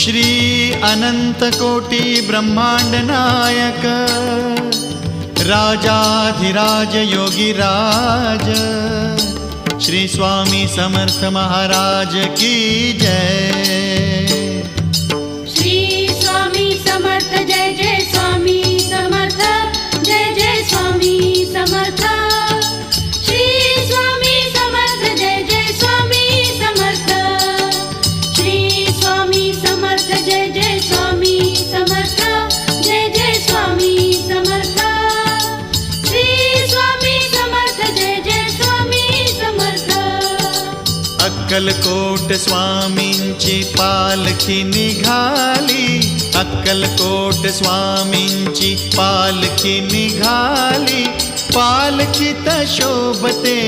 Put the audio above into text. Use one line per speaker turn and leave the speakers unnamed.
श्री अनंत कोटी ब्रह्मांड नायक राजाधिराज योगीराज श्री स्वामी समर्थ महाराज की जय।
श्री स्वामी समर्थ जय जय स्वामी समर्थ जय जय स्वामी समर्थ। श्री स्वामी समर्थ जय जय स्वामी समर्थ। श्री स्वामी समर्थ जय जय स्वामी समर्थ जय जय स्वामी समर्थ। श्री स्वामी समर्थ जय जय स्वामी समर्थ।
अक्कलकोट स्वामींची पालखी निघाली, अक्कलकोट स्वामींची पालखी निघाली, पालखीत शोभते